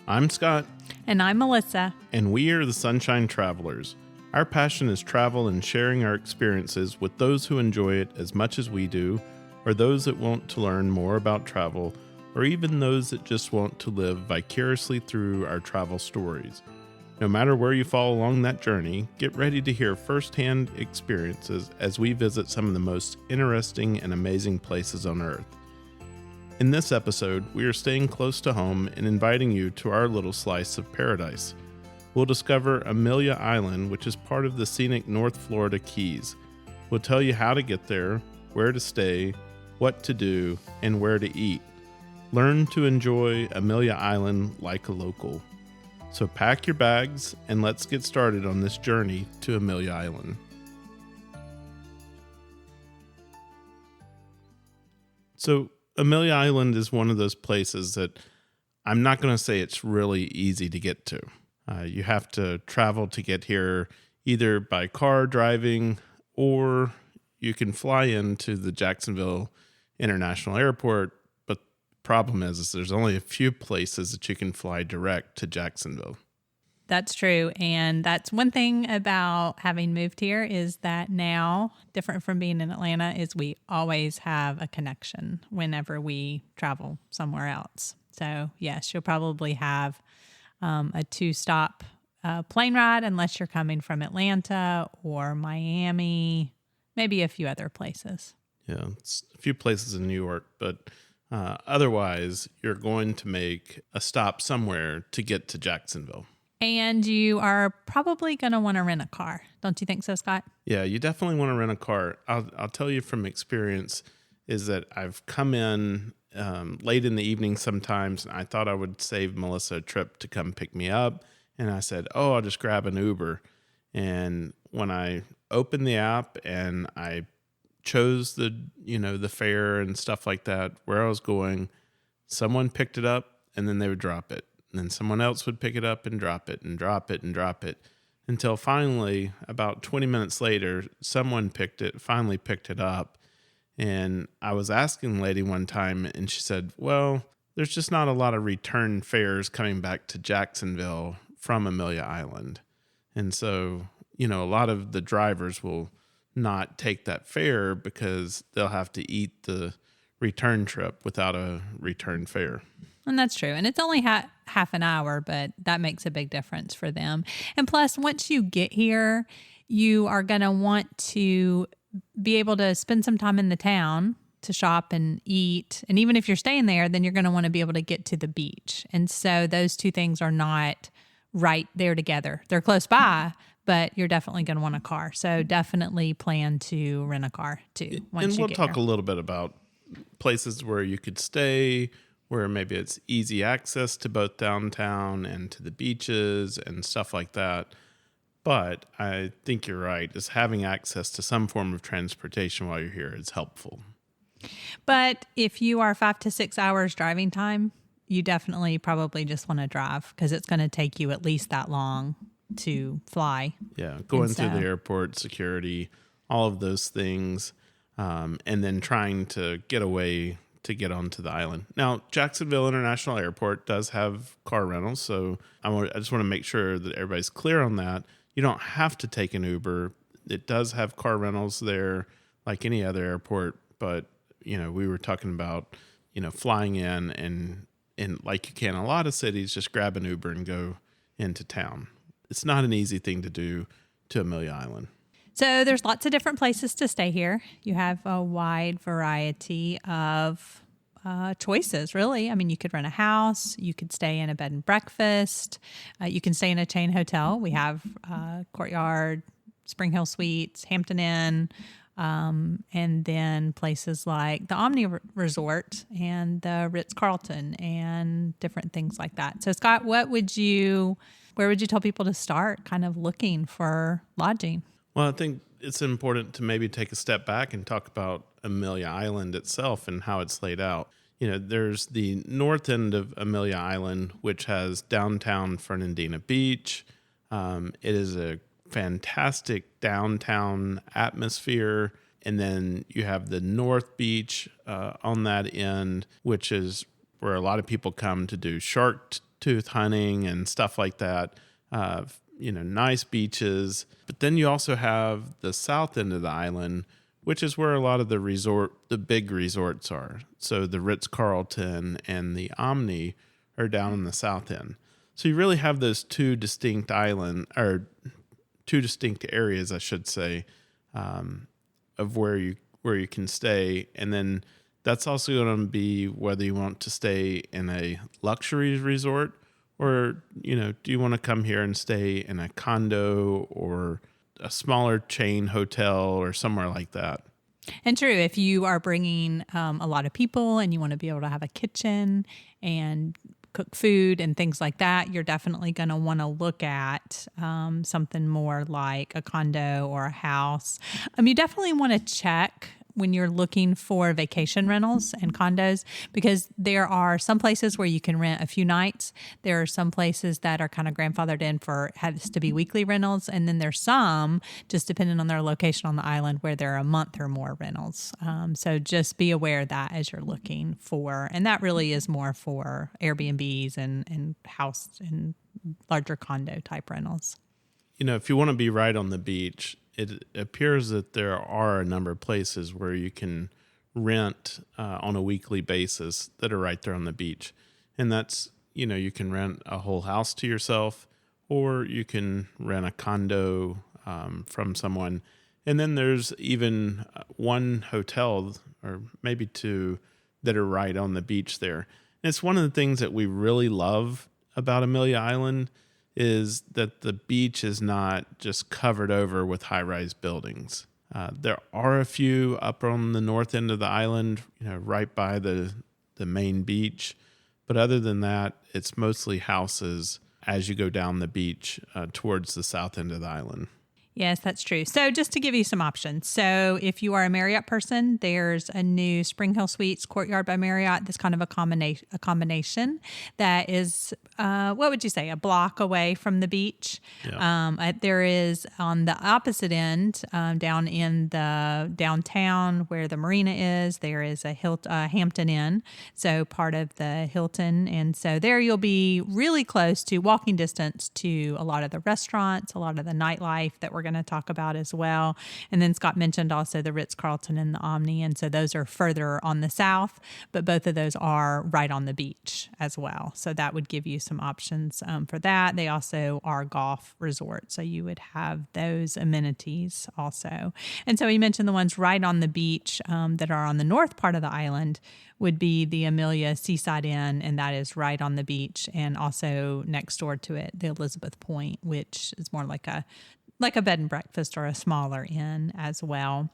I'm Scott. And I'm Melissa. And we are the Sunshine Travelers. Our passion is travel and sharing our experiences with those who enjoy it as much as we do, or those that want to learn more about travel, or even those that just want to live vicariously through our travel stories. No matter where you fall along that journey, get ready to hear firsthand experiences as we visit some of the most interesting and amazing places on Earth. In this episode, we are staying close to home and inviting you to our little slice of paradise. We'll discover Amelia Island, which is part of the scenic North Florida Keys. We'll tell you how to get there, where to stay, what to do, and where to eat. Learn to enjoy Amelia Island like a local. So pack your bags and let's get started on this journey to Amelia Island. So Amelia Island is one of those places that I'm not going to say it's really easy to get to. You have to travel to get here either by car driving, or you can fly into the Jacksonville International Airport. But the problem is there's only a few places that you can fly direct to Jacksonville. That's true. And that's one thing about having moved here is that now, different from being in Atlanta, is we always have a connection whenever we travel somewhere else. So yes, you'll probably have a 2-stop plane ride unless you're coming from Atlanta or Miami, maybe a few other places. Yeah, it's a few places in New York, but otherwise you're going to make a stop somewhere to get to Jacksonville. And you are probably going to want to rent a car. Don't you think so, Scott? Yeah, you definitely want to rent a car. I'll tell you from experience is that I've come in late in the evening sometimes, and I thought I would save Melissa a trip to come pick me up. And I said, I'll just grab an Uber. And when I opened the app and I chose the fare and stuff like that, where I was going, someone picked it up and then they would drop it. And then someone else would pick it up and drop it and drop it and drop it until finally, about 20 minutes later, someone finally picked it up. And I was asking the lady one time and she said, well, there's just not a lot of return fares coming back to Jacksonville from Amelia Island. And so, a lot of the drivers will not take that fare because they'll have to eat the return trip without a return fare. And that's true. And it's only half an hour, but that makes a big difference for them. And plus, once you get here, you are going to want to be able to spend some time in the town to shop and eat. And even if you're staying there, then you're going to want to be able to get to the beach. And so those two things are not right there together. They're close by, but you're definitely going to want a car. So definitely plan to rent a car too. And we'll talk a little bit about places where you could stay, where maybe it's easy access to both downtown and to the beaches and stuff like that. But I think you're right, is having access to some form of transportation while you're here is helpful. But if you are 5 to 6 hours driving time, you definitely probably just want to drive because it's going to take you at least that long to fly. Yeah, going through the airport, security, all of those things, and then trying to get away to get onto the island. Now, Jacksonville International Airport does have car rentals, so I just want to make sure that everybody's clear on that. You don't have to take an Uber. It does have car rentals there like any other airport, but we were talking about flying in and like you can in a lot of cities, just grab an Uber and go into town. It's not an easy thing to do to Amelia Island. So there's lots of different places to stay here. You have a wide variety of choices, really. I mean, you could rent a house. You could stay in a bed and breakfast. You can stay in a chain hotel. We have Courtyard, Springhill Suites, Hampton Inn, and then places like the Omni Resort and the Ritz-Carlton and different things like that. So, Scott, where would you tell people to start kind of looking for lodging? Well, I think it's important to maybe take a step back and talk about Amelia Island itself and how it's laid out. There's the north end of Amelia Island, which has downtown Fernandina Beach. It is a fantastic downtown atmosphere. And then you have the North Beach on that end, which is where a lot of people come to do shark tooth hunting and stuff like that. Nice beaches. But then you also have the south end of the island, which is where a lot of the big resorts are. So the Ritz-Carlton and the Omni are down in the south end. So you really have those two distinct areas, I should say, of where you can stay. And then that's also going to be whether you want to stay in a luxury resort or, do you want to come here and stay in a condo or a smaller chain hotel or somewhere like that. And true, if you are bringing a lot of people and you want to be able to have a kitchen and cook food and things like that, you're definitely going to want to look at something more like a condo or a house. You definitely want to check when you're looking for vacation rentals and condos, because there are some places where you can rent a few nights. There are some places that are kind of grandfathered in for has to be weekly rentals. And then there's some, just depending on their location on the island, where there are a month or more rentals. So just be aware of that as you're looking for, and that really is more for Airbnbs and house and larger condo type rentals. If you want to be right on the beach, it appears that there are a number of places where you can rent on a weekly basis that are right there on the beach. And that's, you can rent a whole house to yourself, or you can rent a condo from someone. And then there's even one hotel or maybe two that are right on the beach there. And it's one of the things that we really love about Amelia Island is that the beach is not just covered over with high-rise buildings. There are a few up on the north end of the island, right by the main beach. But other than that, it's mostly houses as you go down the beach towards the south end of the island. Yes, that's true. So just to give you some options. So if you are a Mariott person, there's a new Springhill Suites Courtyard by Mariott. That's kind of a combination that is, what would you say, a block away from the beach. Yeah. There is on the opposite end, down in the downtown where the marina is, there is a Hampton Inn. So part of the Hilton. And so there you'll be really close to walking distance to a lot of the restaurants, a lot of the nightlife that we're going to talk about as well. And then Scott mentioned also the Ritz-Carlton and the Omni. And so those are further on the south, but both of those are right on the beach as well. So that would give you some options for that. They also are golf resorts. So you would have those amenities also. And so he mentioned the ones right on the beach that are on the north part of the island would be the Amelia Seaside Inn, and that is right on the beach, and also next door to it, the Elizabeth Point, which is more like a bed and breakfast or a smaller inn as well.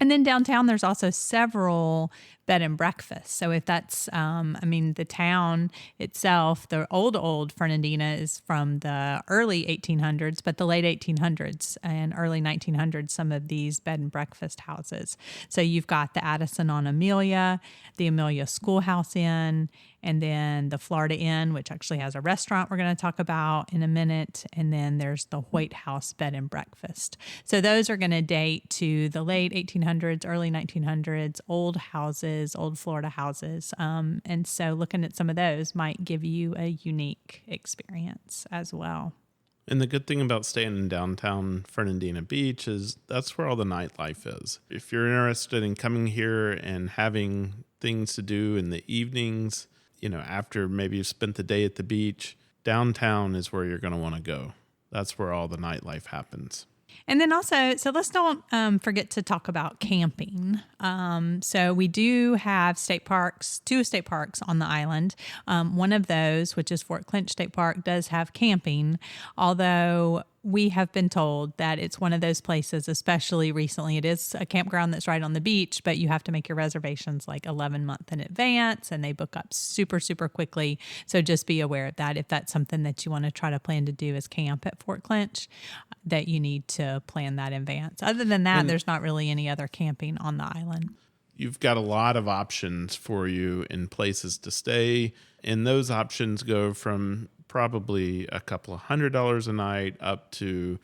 And then downtown, there's also several bed and breakfasts. So if that's, the town itself, the old Fernandina is from the early 1800s, but the late 1800s and early 1900s, some of these bed and breakfast houses. So you've got the Addison on Amelia, the Amelia Schoolhouse Inn, and then the Florida Inn, which actually has a restaurant we're going to talk about in a minute. And then there's the White House Bed and Breakfast. So those are going to date to the late 1800s, early 1900s, old houses, old Florida houses. And so looking at some of those might give you a unique experience as well. And the good thing about staying in downtown Fernandina Beach is that's where all the nightlife is. If you're interested in coming here and having things to do in the evenings, after maybe you've spent the day at the beach, downtown is where you're going to want to go. That's where all the nightlife happens. And then also, so let's don't forget to talk about camping. So we do have two state parks on the island. One of those, which is Fort Clinch State Park, does have camping, although we have been told that it's one of those places, especially recently. It is a campground that's right on the beach, but you have to make your reservations like 11 months in advance, and they book up super, super quickly. So just be aware of that. If that's something that you want to try to plan to do is camp at Fort Clinch, that you need to plan that in advance. Other than that, there's not really any other camping on the island. You've got a lot of options for you in places to stay, and those options go from probably a couple of $100 a night up to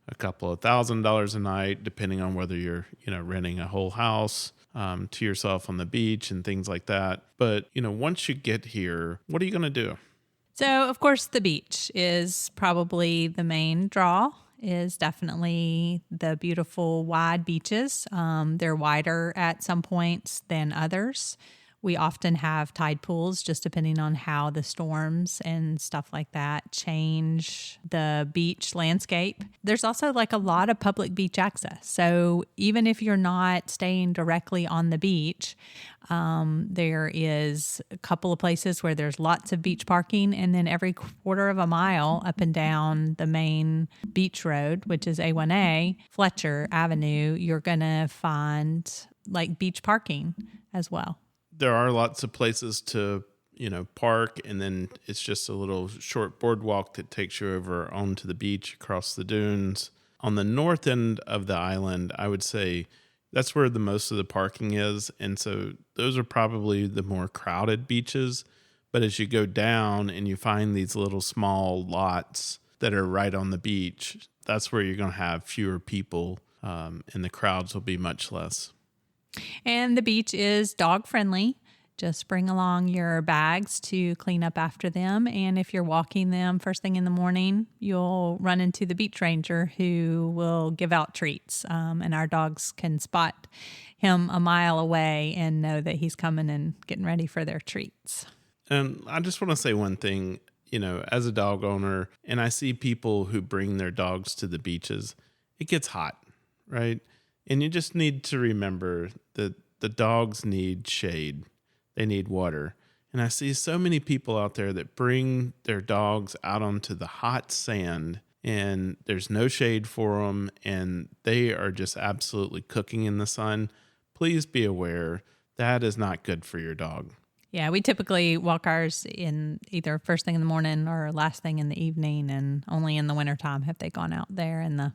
a couple of $1,000 a night, depending on whether you're, renting a whole house to yourself on the beach and things like that. But, once you get here, what are you going to do? So, of course, the beach is probably the main draw, is definitely the beautiful wide beaches. They're wider at some points than others. We often have tide pools just depending on how the storms and stuff like that change the beach landscape. There's also like a lot of public beach access. So even if you're not staying directly on the beach, there is a couple of places where there's lots of beach parking, and then every quarter of a mile up and down the main beach road, which is A1A, Fletcher Avenue, you're going to find like beach parking as well. There are lots of places to, park, and then it's just a little short boardwalk that takes you over onto the beach across the dunes. On the north end of the island, I would say that's where the most of the parking is. And so those are probably the more crowded beaches. But as you go down and you find these little small lots that are right on the beach, that's where you're going to have fewer people, and the crowds will be much less. And the beach is dog friendly. Just bring along your bags to clean up after them. And if you're walking them first thing in the morning, you'll run into the beach ranger who will give out treats. And our dogs can spot him a mile away and know that he's coming and getting ready for their treats. And I just want to say one thing, as a dog owner, and I see people who bring their dogs to the beaches, it gets hot, right? And you just need to remember that the dogs need shade. They need water. And I see so many people out there that bring their dogs out onto the hot sand, and there's no shade for them, and they are just absolutely cooking in the sun. Please be aware that is not good for your dog. Yeah, we typically walk ours in either first thing in the morning or last thing in the evening, and only in the wintertime have they gone out there in the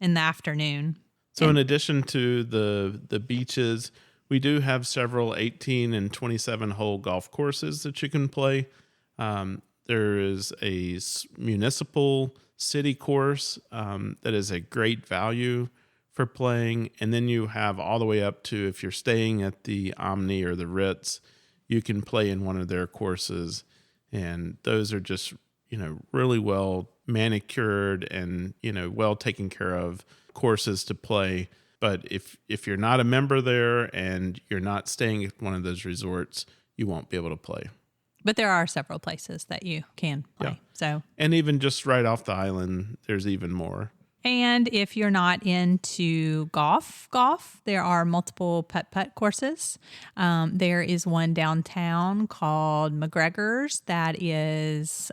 afternoon. So in addition to the beaches, we do have several 18 and 27 hole golf courses that you can play. There is a municipal city course that is a great value for playing. And then you have all the way up to, if you're staying at the Omni or the Ritz, you can play in one of their courses. And those are just, really well manicured and, well taken care of courses to play. But if you're not a member there and you're not staying at one of those resorts, you won't be able to play. But there are several places that you can play. Yeah. And even just right off the island, there's even more. And if you're not into golf, there are multiple putt-putt courses. There is one downtown called McGregor's that is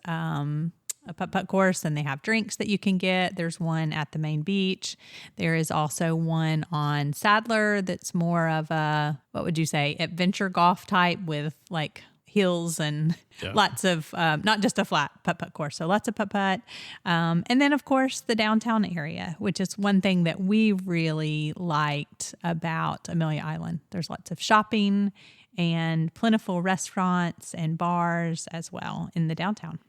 a putt-putt course, and they have drinks that you can get. There's one at the main beach. There is also one on Sadler that's more of a, what would you say, adventure golf type with like hills and lots of, not just a flat putt-putt course. So lots of putt-putt. And then, of course, the downtown area, which is one thing that we really liked about Amelia Island. There's lots of shopping and plentiful restaurants and bars as well in the downtown.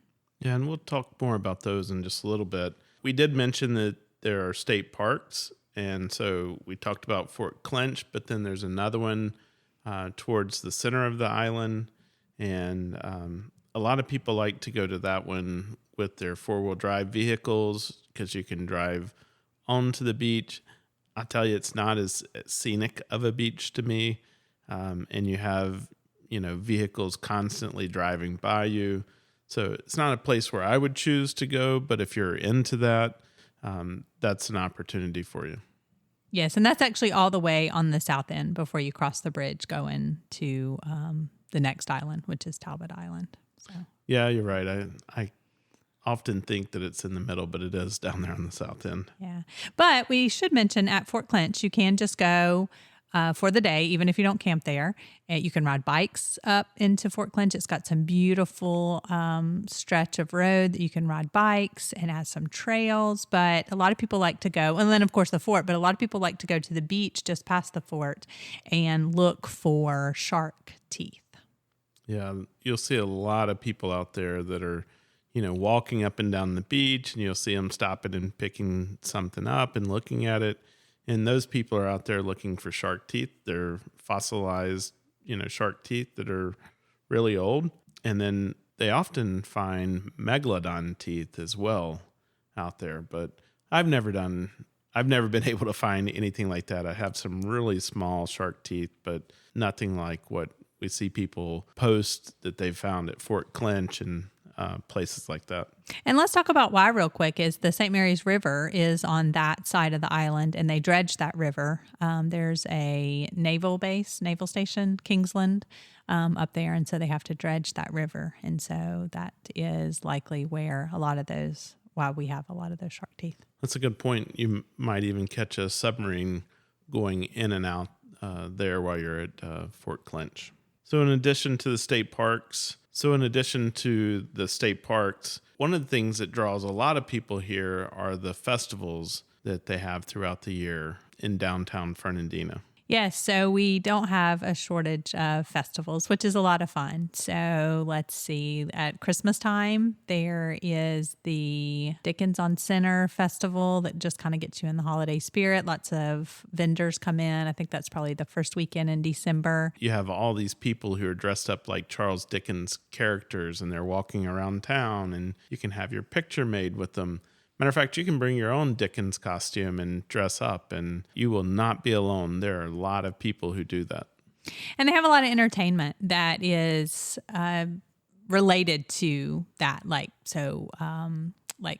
Yeah, and we'll talk more about those in just a little bit. We did mention that there are state parks, and so we talked about Fort Clinch, but then there's another one towards the center of the island, and a lot of people like to go to that one with their four-wheel drive vehicles because you can drive onto the beach. I tell you, it's not as scenic of a beach to me, and you have vehicles constantly driving by you. So it's not a place where I would choose to go, but if you're into that, that's an opportunity for you. Yes, and that's actually all the way on the south end before you cross the bridge going to the next island, which is Talbot Island. So. Yeah, you're right. I often think that it's in the middle, but it is down there on the south end. Yeah, but we should mention at Fort Clinch, you can just go for the day, even if you don't camp there. You can ride bikes up into Fort Clinch. It's got some beautiful stretch of road that you can ride bikes and has some trails. But a lot of people like to go, and then of course the fort, but a lot of people like to go to the beach just past the fort and look for shark teeth. Yeah, you'll see a lot of people out there that are, walking up and down the beach, and you'll see them stopping and picking something up and looking at it. And those people are out there looking for shark teeth. They're fossilized, shark teeth that are really old. And then they often find megalodon teeth as well out there, but I've never been able to find anything like that. I have some really small shark teeth, but nothing like what we see people post that they found at Fort Clinch and places like that. And let's talk about why real quick. Is the St. Mary's River is on that side of the island, and they dredge that river. There's a naval station, Kingsland, up there, and so they have to dredge that river. And so that is likely where why we have a lot of those shark teeth. That's a good point. You might even catch a submarine going in and out there while you're at Fort Clinch. So in addition to the state parks, one of the things that draws a lot of people here are the festivals that they have throughout the year in downtown Fernandina. Yes, so we don't have a shortage of festivals, which is a lot of fun. So let's see, at Christmas time, there is the Dickens on Center Festival that just kind of gets you in the holiday spirit. Lots of vendors come in. I think that's probably the first weekend in December. You have all these people who are dressed up like Charles Dickens characters, and they're walking around town, and you can have your picture made with them. Matter of fact, you can bring your own Dickens costume and dress up, and you will not be alone. There are a lot of people who do that. And they have a lot of entertainment that is related to that, like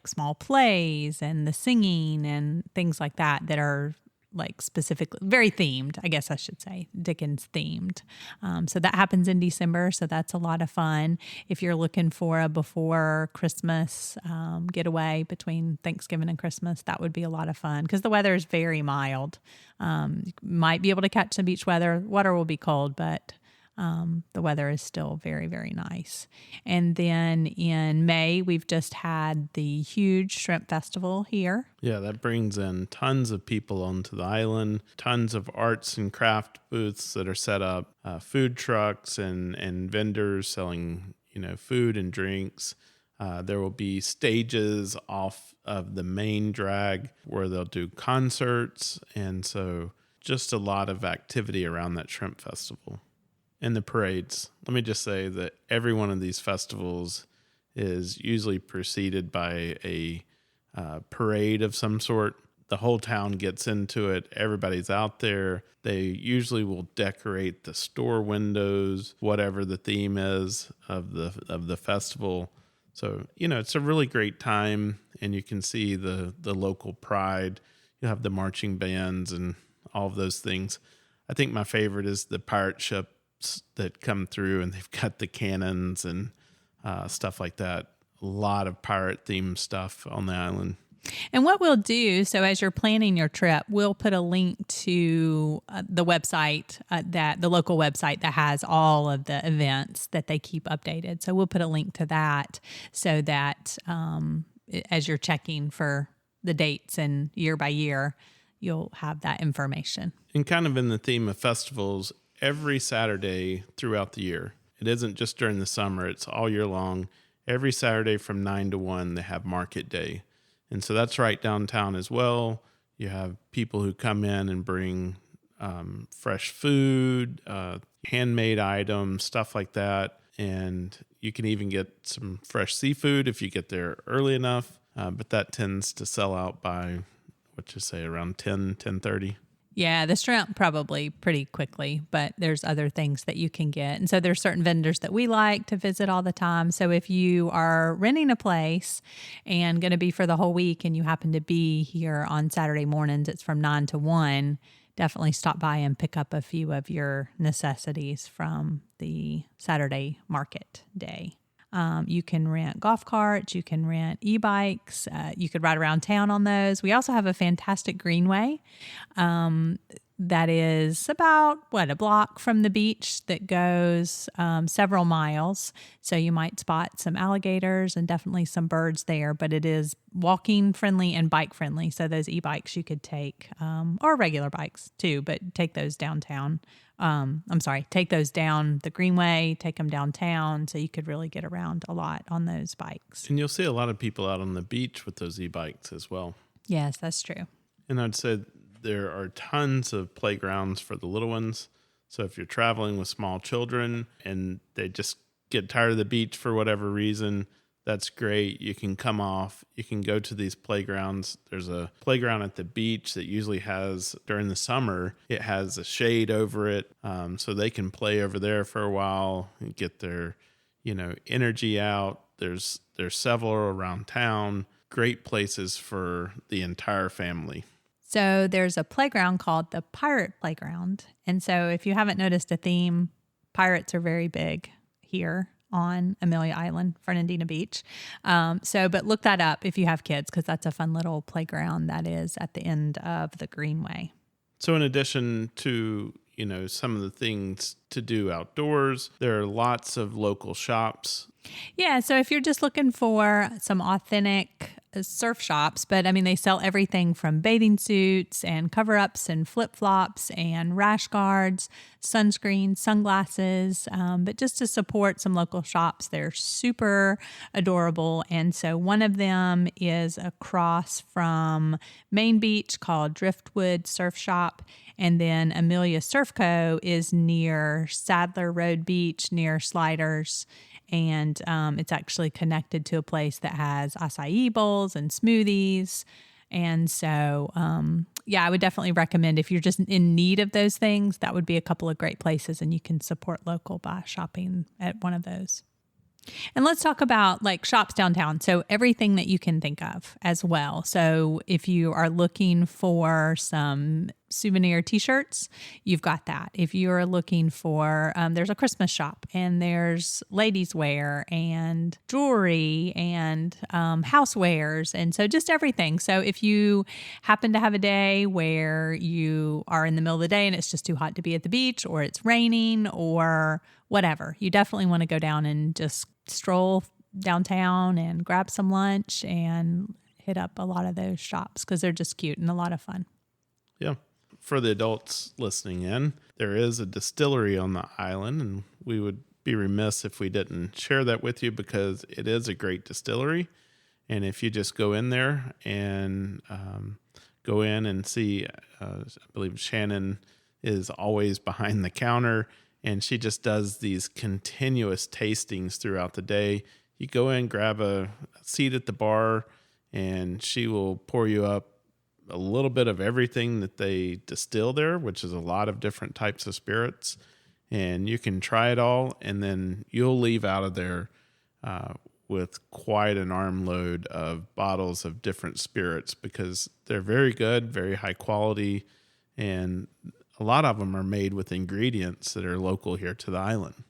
small plays and the singing and things like that are like specifically very themed, I guess I should say, Dickens themed. So that happens in December. So that's a lot of fun. If you're looking for a before Christmas getaway between Thanksgiving and Christmas, that would be a lot of fun because the weather is very mild. You might be able to catch some beach weather. Water will be cold, but the weather is still very, very nice. And then in May, we've just had the huge shrimp festival here. Yeah, that brings in tons of people onto the island, tons of arts and craft booths that are set up, food trucks and vendors selling, food and drinks. There will be stages off of the main drag where they'll do concerts. And so just a lot of activity around that shrimp festival. And the parades. Let me just say that every one of these festivals is usually preceded by a parade of some sort. The whole town gets into it. Everybody's out there. They usually will decorate the store windows, whatever the theme is of the festival. So, it's a really great time, and you can see the local pride. You have the marching bands and all of those things. I think my favorite is the pirate ship that come through, and they've got the cannons and stuff like that. A lot of pirate themed stuff on the island. And what we'll do, so as you're planning your trip, we'll put a link to the website, the local website that has all of the events that they keep updated. So we'll put a link to that so that as you're checking for the dates and year by year, you'll have that information. And kind of in the theme of festivals, every Saturday throughout the year. It isn't just during the summer, it's all year long. Every Saturday from 9 to 1, they have market day. And so that's right downtown as well. You have people who come in and bring fresh food, handmade items, stuff like that. And you can even get some fresh seafood if you get there early enough. But that tends to sell out by, around 10:30. Yeah, the shrimp probably pretty quickly, but there's other things that you can get. And so there's certain vendors that we like to visit all the time. So if you are renting a place and going to be for the whole week and you happen to be here on Saturday mornings, it's from 9 to 1, definitely stop by and pick up a few of your necessities from the Saturday market day. You can rent golf carts, you can rent e-bikes, you could ride around town on those. We also have a fantastic greenway that is about, a block from the beach that goes several miles. So you might spot some alligators and definitely some birds there, but it is walking friendly and bike friendly. So those e-bikes you could take, or regular bikes too, but take those downtown. Take those down the greenway, take them downtown, so you could really get around a lot on those bikes. And you'll see a lot of people out on the beach with those e-bikes as well. Yes, that's true. And I'd say there are tons of playgrounds for the little ones. So if you're traveling with small children and they just get tired of the beach for whatever reason, that's great. You can come off. You can go to these playgrounds. There's a playground at the beach that usually has, during the summer, it has a shade over it. So they can play over there for a while and get their, energy out. There's several around town. Great places for the entire family. So there's a playground called the Pirate Playground. And so if you haven't noticed a theme, pirates are very big here on Amelia Island, Fernandina Beach. But look that up if you have kids, because that's a fun little playground that is at the end of the Greenway. So in addition to, some of the things to do outdoors, there are lots of local shops. Yeah, so if you're just looking for some authentic surf shops, but they sell everything from bathing suits and cover-ups and flip-flops and rash guards, sunscreen, sunglasses, but just to support some local shops. They're super adorable. And so one of them is across from Main Beach called Driftwood Surf Shop. And then Amelia Surf Co. is near Sadler Road Beach, near Sliders. And it's actually connected to a place that has acai bowls and smoothies. And so, I would definitely recommend, if you're just in need of those things, that would be a couple of great places, and you can support local by shopping at one of those. And let's talk about shops downtown. So everything that you can think of as well. So if you are looking for some souvenir t-shirts, you've got that. If you're looking for, there's a Christmas shop, and there's ladies wear and jewelry and housewares. And so just everything. So if you happen to have a day where you are in the middle of the day and it's just too hot to be at the beach, or it's raining or whatever, you definitely want to go down and just stroll downtown and grab some lunch and hit up a lot of those shops, because they're just cute and a lot of fun. Yeah. For the adults listening in, there is a distillery on the island, and we would be remiss if we didn't share that with you, because it is a great distillery. And if you just go in there and go in and see, I believe Shannon is always behind the counter, and she just does these continuous tastings throughout the day. You go in, grab a seat at the bar, and she will pour you up a little bit of everything that they distill there, which is a lot of different types of spirits. And you can try it all, and then you'll leave out of there with quite an armload of bottles of different spirits, because they're very good, very high quality, and a lot of them are made with ingredients that are local here to the island.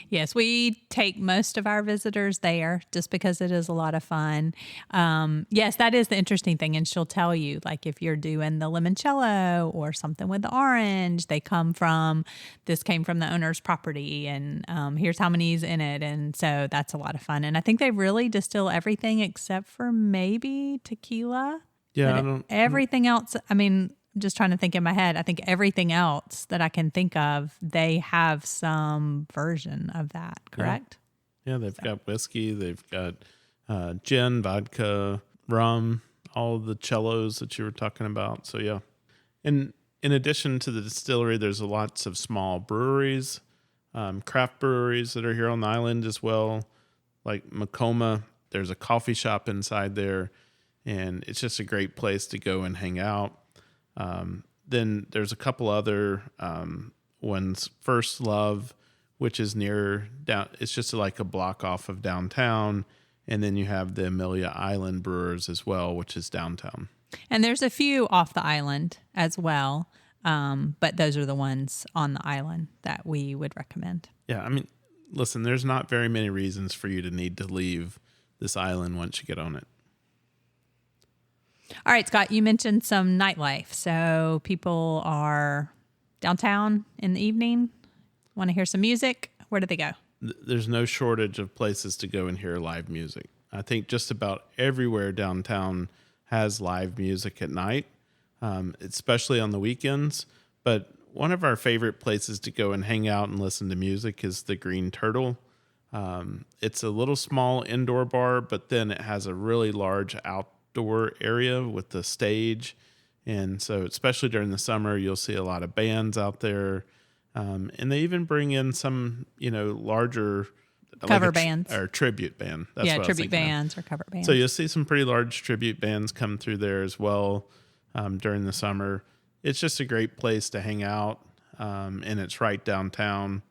Yes, we take most of our visitors there just because it is a lot of fun. Yes, that is the interesting thing. And she'll tell you, if you're doing the limoncello or something with the orange, this came from the owner's property, and here's how many's in it. And so that's a lot of fun. And I think they really distill everything except for maybe tequila. Yeah, everything else, just trying to think in my head, I think everything else that I can think of, they have some version of that, correct? Yeah, they've got whiskey, they've got gin, vodka, rum, all the cellos that you were talking about. So, yeah. And in addition to the distillery, there's lots of small breweries, craft breweries that are here on the island as well. Like Macoma, there's a coffee shop inside there, and it's just a great place to go and hang out. Then there's a couple other ones. First Love, which is near down. It's just like a block off of downtown, and then you have the Amelia Island Brewers as well, which is downtown. And there's a few off the island as well, but those are the ones on the island that we would recommend. Yeah, listen, there's not very many reasons for you to need to leave this island once you get on it. All right, Scott, you mentioned some nightlife. So people are downtown in the evening, want to hear some music. Where do they go? There's no shortage of places to go and hear live music. I think just about everywhere downtown has live music at night, especially on the weekends. But one of our favorite places to go and hang out and listen to music is the Green Turtle. It's a little small indoor bar, but then it has a really large outdoor area with the stage. And so especially during the summer, you'll see a lot of bands out there. And they even bring in some, larger Cover bands. Or tribute band. That's yeah, what tribute I was thinking bands or cover bands. So you'll see some pretty large tribute bands come through there as well during the summer. It's just a great place to hang out, and it's right downtown.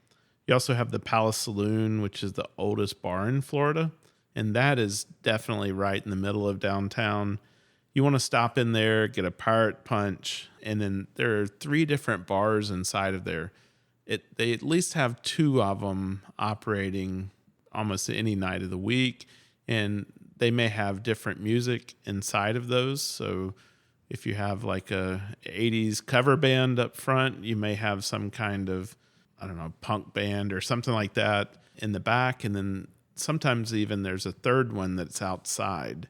You also have the Palace Saloon, which is the oldest bar in Florida, and that is definitely right in the middle of downtown. You want to stop in there, get a pirate punch, and then there are 3 different bars inside of there. They at least have 2 of them operating almost any night of the week, and they may have different music inside of those. So if you have like a 80s cover band up front, you may have some kind of, I don't know, punk band or something like that in the back. And then sometimes even there's a third one that's outside.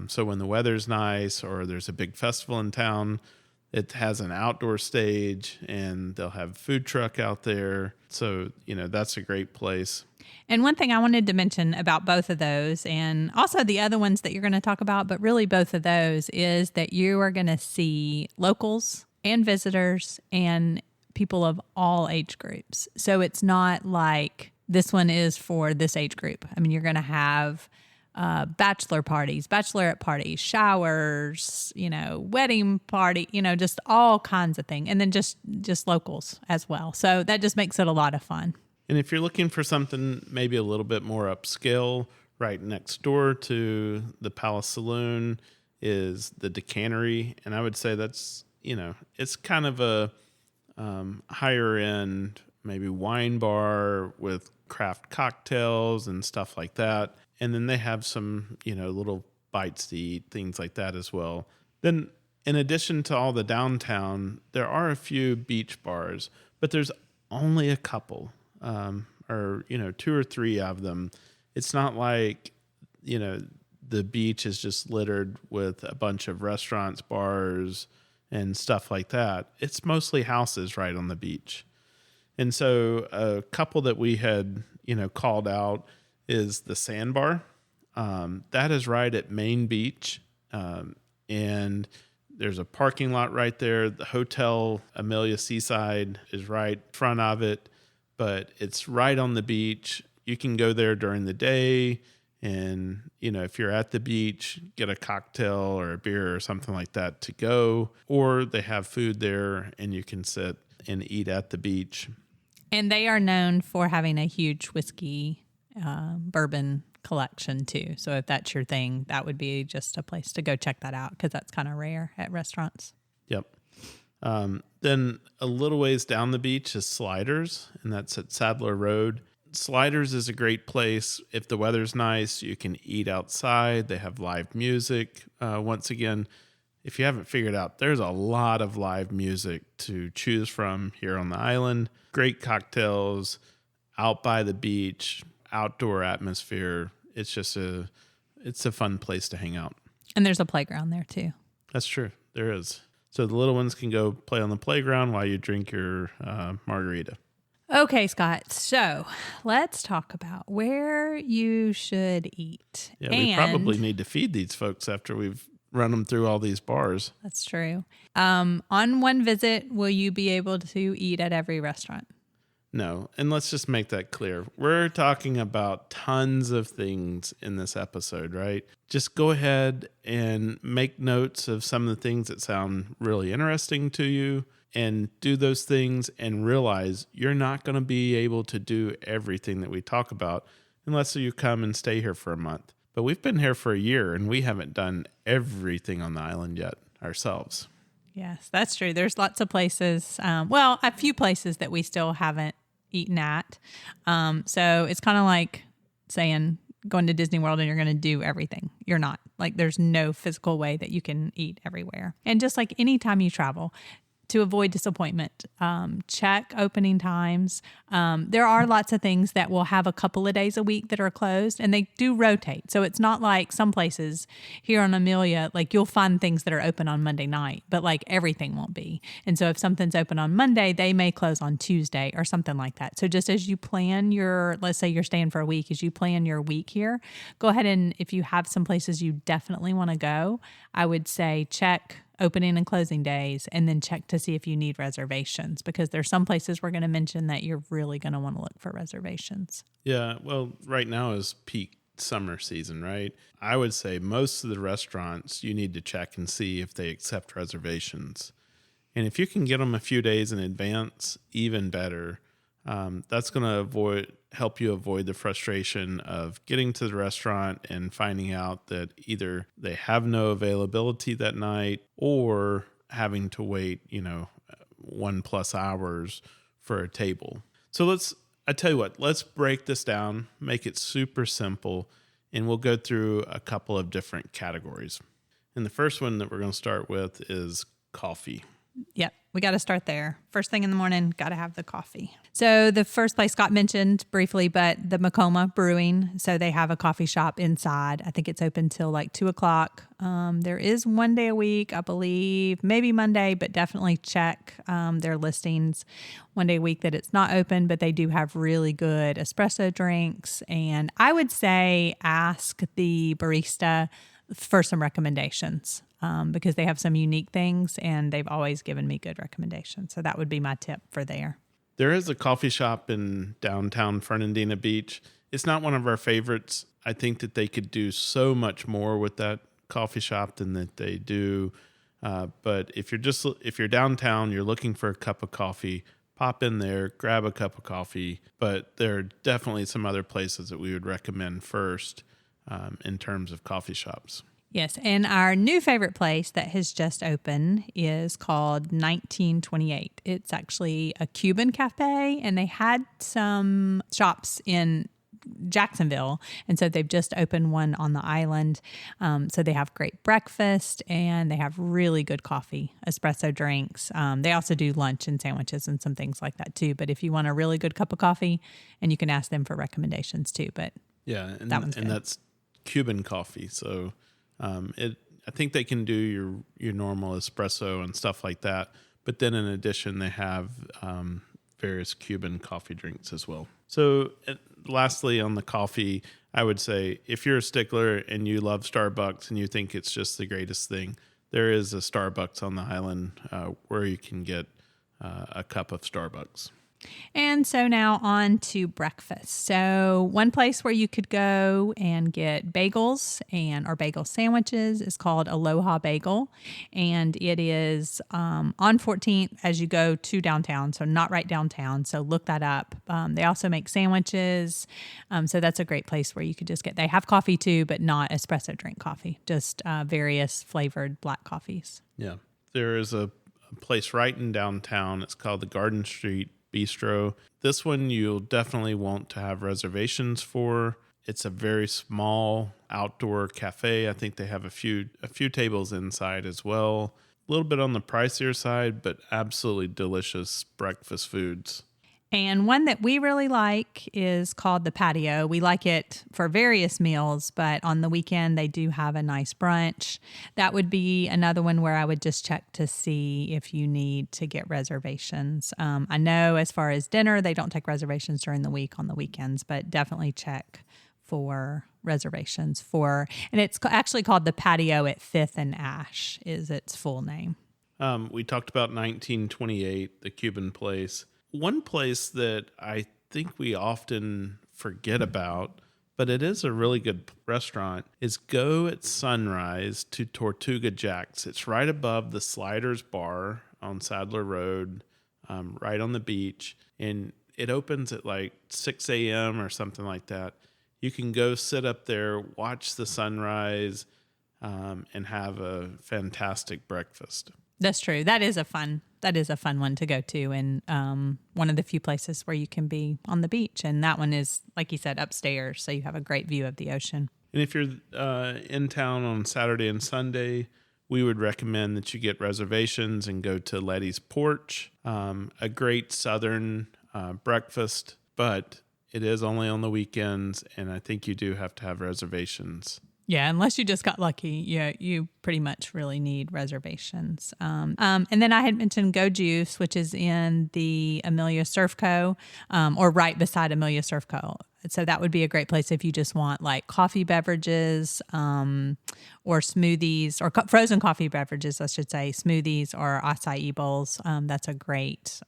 So when the weather's nice or there's a big festival in town, it has an outdoor stage and they'll have a food truck out there. So, that's a great place. And one thing I wanted to mention about both of those, and also the other ones that you're going to talk about, but really both of those, is that you are going to see locals and visitors and people of all age groups. So it's not like this one is for this age group. I mean, you're going to have bachelor parties, bachelorette parties, showers, wedding party, just all kinds of things. And then just locals as well. So that just makes it a lot of fun. And if you're looking for something maybe a little bit more upscale, right next door to the Palace Saloon is the Decantery. And I would say that's, it's kind of a higher end, maybe wine bar with craft cocktails and stuff like that. And then they have some, little bites to eat, things like that as well. Then in addition to all the downtown, there are a few beach bars, but there's only a couple. Or 2 or 3 of them. It's not like, the beach is just littered with a bunch of restaurants, bars, and stuff like that. It's mostly houses right on the beach. And so a couple that we had, called out is the Sandbar. That is right at Main Beach. And there's a parking lot right there. The hotel, Amelia Seaside, is right in front of it. But it's right on the beach. You can go there during the day and, if you're at the beach, get a cocktail or a beer or something like that to go. Or they have food there and you can sit and eat at the beach. And they are known for having a huge whiskey, bourbon collection too. So if that's your thing, that would be just a place to go check that out because that's kind of rare at restaurants. Yep. Then a little ways down the beach is Sliders, and that's at Sadler Road. Sliders is a great place. If the weather's nice, you can eat outside. They have live music. Once again, if you haven't figured out, there's a lot of live music to choose from here on the island. Great cocktails, out by the beach, outdoor atmosphere. It's just it's a fun place to hang out. And there's a playground there too. That's true. There is. So the little ones can go play on the playground while you drink your margarita. Okay, Scott. So let's talk about where you should eat. Yeah, we probably need to feed these folks after we've run them through all these bars. That's true. On one visit, will you be able to eat at every restaurant? No, and let's just make that clear. We're talking about tons of things in this episode, right? Just go ahead and make notes of some of the things that sound really interesting to you and do those things and realize you're not going to be able to do everything that we talk about unless you come and stay here for a month. But we've been here for a year and we haven't done everything on the island yet ourselves. Yes, that's true. There's lots of places, a few places that we still haven't eaten at. So it's kind of like saying going to Disney World and you're going to do everything. You're not. Like there's no physical way that you can eat everywhere. And just like anytime you travel, to avoid disappointment, check opening times. There are lots of things that will have a couple of days a week that are closed, and they do rotate. So it's not like some places here on Amelia, like you'll find things that are open on Monday night, but like everything won't be. And so if something's open on Monday, they may close on Tuesday or something like that. So just as you plan let's say you're staying for a week, as you plan your week here, go ahead and if you have some places you definitely want to go, I would say check opening and closing days, and then check to see if you need reservations, because there's some places we're going to mention that you're really going to want to look for reservations. Yeah, well, right now is peak summer season, right? I would say most of the restaurants you need to check and see if they accept reservations. And if you can get them a few days in advance, even better. That's going to help you avoid the frustration of getting to the restaurant and finding out that either they have no availability that night or having to wait, 1+ hours for a table. So I tell you what, let's break this down, make it super simple, and we'll go through a couple of different categories. And the first one that we're going to start with is coffee. Yep, we got to start there. First thing in the morning, got to have the coffee. So the first place Scott mentioned briefly, but the Macoma Brewing. So they have a coffee shop inside. I think it's open till like 2:00. There is one day a week, I believe, maybe Monday, but definitely check their listings one day a week that it's not open, but they do have really good espresso drinks. And I would say ask the barista for some recommendations. Because they have some unique things and they've always given me good recommendations. So that would be my tip for there. There is a coffee shop in downtown Fernandina Beach. It's not one of our favorites. I think that they could do so much more with that coffee shop than that they do. But if you're downtown, you're looking for a cup of coffee, pop in there, grab a cup of coffee. But there are definitely some other places that we would recommend first in terms of coffee shops. Yes, and our new favorite place that has just opened is called 1928. It's actually a Cuban cafe, and they had some shops in Jacksonville, and so they've just opened one on the island. So they have great breakfast, and they have really good coffee, espresso drinks. They also do lunch and sandwiches and some things like that too. But if you want a really good cup of coffee, and you can ask them for recommendations too. But yeah, and good. That's Cuban coffee, so. I think they can do your normal espresso and stuff like that. But then in addition, they have various Cuban coffee drinks as well. So lastly, on the coffee, I would say if you're a stickler and you love Starbucks and you think it's just the greatest thing, there is a Starbucks on the island where you can get a cup of Starbucks. And so now on to breakfast. So one place where you could go and get bagels or bagel sandwiches is called Aloha Bagel. And it is on 14th as you go to downtown, so not right downtown. So look that up. They also make sandwiches. So that's a great place where you could just they have coffee too, but not espresso drink coffee, just various flavored black coffees. Yeah. There is a place right in downtown. It's called the Garden Street Bistro. This one you'll definitely want to have reservations for. It's a very small outdoor cafe. I think they have a few tables inside as well. A little bit on the pricier side, but absolutely delicious breakfast foods. And one that we really like is called the Patio. We like it for various meals, but on the weekend they do have a nice brunch. That would be another one where I would just check to see if you need to get reservations. I know as far as dinner, they don't take reservations during the week on the weekends, but definitely check for reservations and it's actually called the Patio at 5th and Ash is its full name. We talked about 1928, the Cuban place. One place that I think we often forget about, but it is a really good restaurant, is go at sunrise to Tortuga Jack's. It's right above the Sliders Bar on Sadler Road, right on the beach. And it opens at like 6 a.m. or something like that. You can go sit up there, watch the sunrise, and have a fantastic breakfast. That's true. That is a fun one to go to, and one of the few places where you can be on the beach. And that one is, like you said, upstairs, so you have a great view of the ocean. And if you're in town on Saturday and Sunday, we would recommend that you get reservations and go to Letty's Porch, a great southern breakfast, but it is only on the weekends, and I think you do have to have reservations. Yeah, unless you just got lucky, you pretty much really need reservations. And then I had mentioned Go Juice, which is in the Amelia Surf Co., or right beside Amelia Surf Co. So that would be a great place if you just want like coffee beverages or smoothies or frozen coffee beverages, I should say, smoothies or acai bowls. That's a great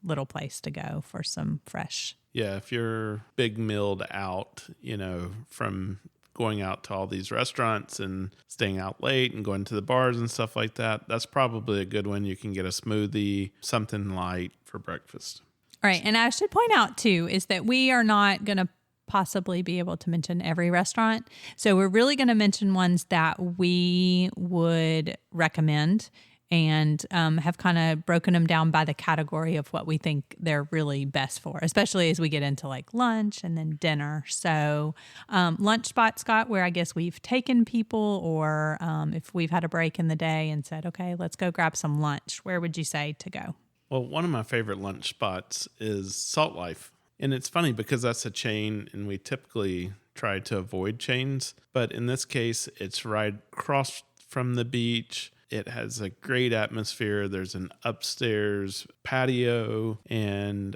little place to go for some fresh. Yeah, if you're big milled out, from going out to all these restaurants and staying out late and going to the bars and stuff like that, that's probably a good one. You can get a smoothie, something light for breakfast. All right. And I should point out, too, is that we are not going to possibly be able to mention every restaurant. So we're really going to mention ones that we would recommend and have kind of broken them down by the category of what we think they're really best for, especially as we get into like lunch and then dinner. So lunch spot, Scott, where I guess we've taken people or if we've had a break in the day and said, okay, let's go grab some lunch. Where would you say to go? Well, one of my favorite lunch spots is Salt Life. And it's funny because that's a chain and we typically try to avoid chains. But in this case, it's right across from the beach. It has a great atmosphere. There's an upstairs patio and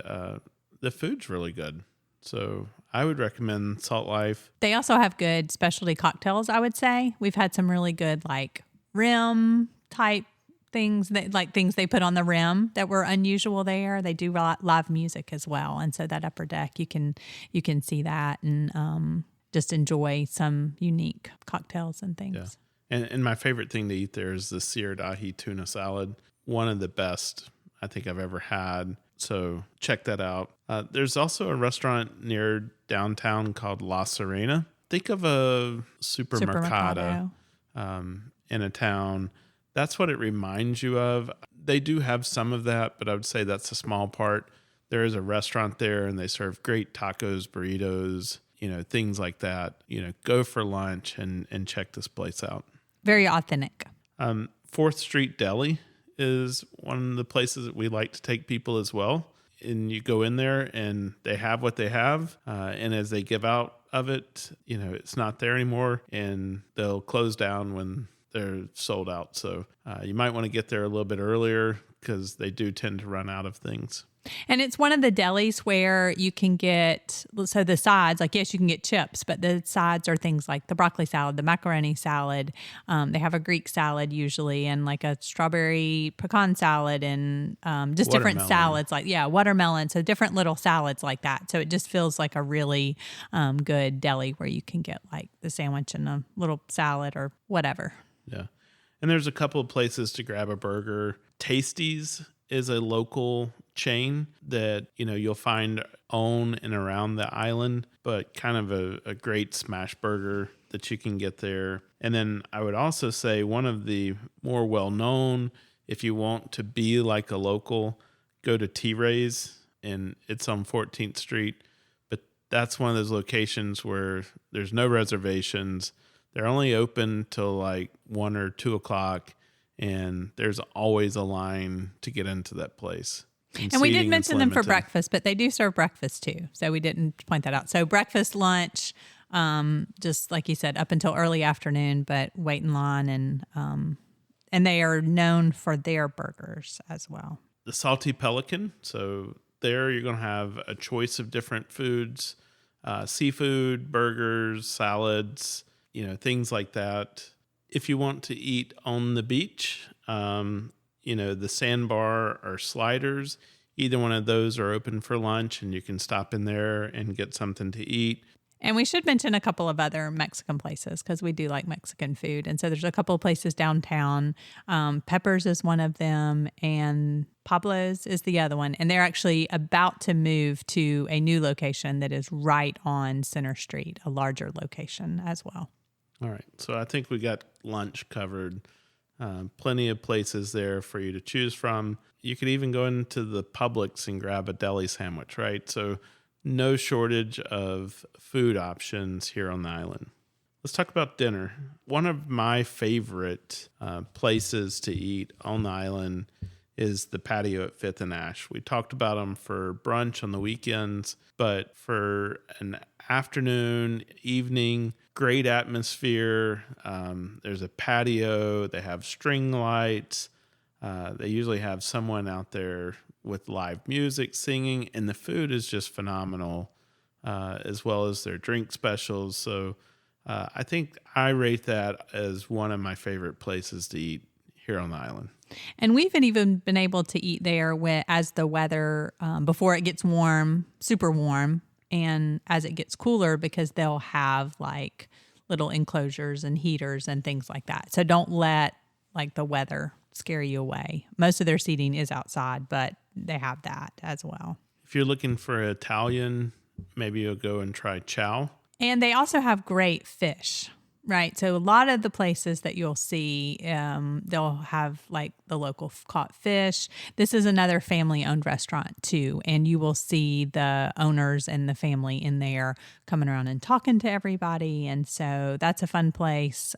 the food's really good. So I would recommend Salt Life. They also have good specialty cocktails, I would say. We've had some really good like rim type things things they put on the rim that were unusual there. They do live music as well. And so that upper deck, you can see that and just enjoy some unique cocktails and things. Yeah. And my favorite thing to eat there is the seared ahi tuna salad. One of the best I think I've ever had. So check that out. There's also a restaurant near downtown called La Serena. Think of a supermercado in a town. That's what it reminds you of. They do have some of that, but I would say that's a small part. There is a restaurant there and they serve great tacos, burritos, things like that. Go for lunch and check this place out. Very authentic. 4th Street Deli is one of the places that we like to take people as well. And you go in there and they have what they have. And as they give out of it, it's not there anymore and they'll close down when they're sold out. So you might want to get there a little bit earlier because they do tend to run out of things. And it's one of the delis where you can get, so the sides, like, yes, you can get chips, but the sides are things like the broccoli salad, the macaroni salad. They have a Greek salad usually and like a strawberry pecan salad and just different salads watermelon. So different little salads like that. So it just feels like a really good deli where you can get like the sandwich and a little salad or whatever. Yeah. And there's a couple of places to grab a burger. Tasties is a local chain that, you'll find on and around the island, but kind of a great smash burger that you can get there. And then I would also say one of the more well-known, if you want to be like a local, go to T-Ray's and it's on 14th Street. But that's one of those locations where there's no reservations. They're only open till like 1 or 2 o'clock, and there's always a line to get into that place. And we did mention them for breakfast, but they do serve breakfast too. So we didn't point that out. So breakfast, lunch, just like you said, up until early afternoon, but wait in line. And they are known for their burgers as well. The Salty Pelican. So there you're going to have a choice of different foods, seafood, burgers, salads, things like that. If you want to eat on the beach, the sandbar or sliders, either one of those are open for lunch and you can stop in there and get something to eat. And we should mention a couple of other Mexican places because we do like Mexican food. And so there's a couple of places downtown. Peppers is one of them and Pablo's is the other one. And they're actually about to move to a new location that is right on Center Street, a larger location as well. All right. So I think we got lunch covered. Plenty of places there for you to choose from. You could even go into the Publix and grab a deli sandwich, right? So no shortage of food options here on the island. Let's talk about dinner. One of my favorite places to eat on the island is the patio at 5th and Ash. We talked about them for brunch on the weekends, but for an afternoon, evening, great atmosphere. There's a patio. They have string lights. They usually have someone out there with live music, singing, and the food is just phenomenal. as well as their drink specials. So I think I rate that as one of my favorite places to eat here on the island. And we've even been able to eat there as the weather, before it gets warm, super warm, and as it gets cooler, because they'll have like little enclosures and heaters and things like that. So don't let like the weather scare you away. Most of their seating is outside, but they have that as well. If you're looking for Italian, maybe you'll go and try chow. And they also have great fish, right? So a lot of the places that you'll see, they'll have like the local caught fish. This is another family-owned restaurant too, and you will see the owners and the family in there coming around and talking to everybody. And so that's a fun place,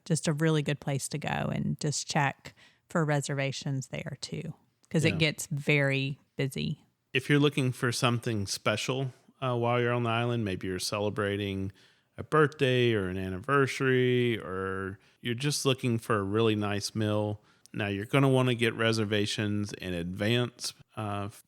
just a really good place to go, and just check for reservations there too, because it gets very busy. If you're looking for something special while you're on the island, maybe you're celebrating a birthday or an anniversary, or you're just looking for a really nice meal. Now, you're going to want to get reservations in advance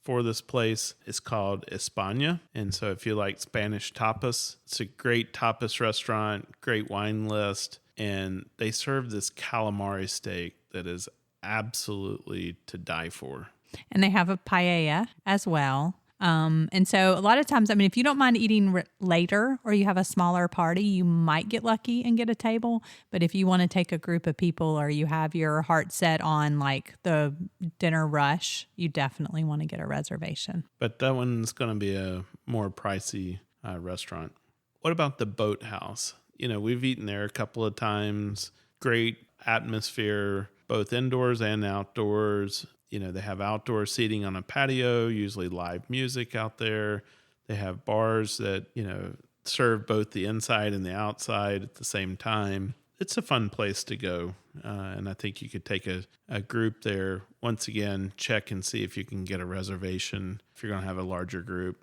for this place. It's called España. And so if you like Spanish tapas, it's a great tapas restaurant, great wine list. And they serve this calamari steak that is absolutely to die for. And they have a paella as well. And so a lot of times, I mean, if you don't mind eating later, or you have a smaller party, you might get lucky and get a table. But if you want to take a group of people, or you have your heart set on like the dinner rush, you definitely want to get a reservation. But that one's going to be a more pricey restaurant. What about the Boathouse? You know, we've eaten there a couple of times. Great atmosphere, both indoors and outdoors. You know, they have outdoor seating on a patio, usually live music out there. They have bars that, you know, serve both the inside and the outside at the same time. It's a fun place to go. And I think you could take a group there. Once again, check and see if you can get a reservation if you're going to have a larger group.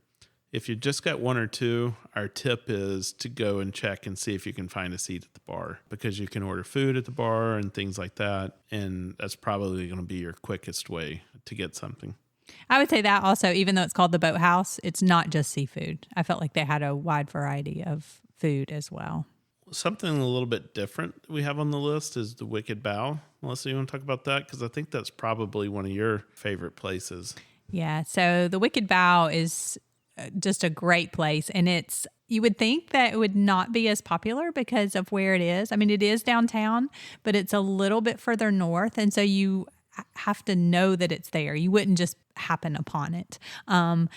If you just got one or two, our tip is to go and check and see if you can find a seat at the bar, because you can order food at the bar and things like that. And that's probably going to be your quickest way to get something. I would say that also, even though it's called the Boathouse, it's not just seafood. I felt like they had a wide variety of food as well. Something a little bit different we have on the list is the Wicked Bow. Melissa, you want to talk about that? Because I think that's probably one of your favorite places. Yeah, so the Wicked Bow is just a great place. And you would think that it would not be as popular because of where it is. I mean, it is downtown, but it's a little bit further north. And so you have to know that it's there. You wouldn't just happen upon it. And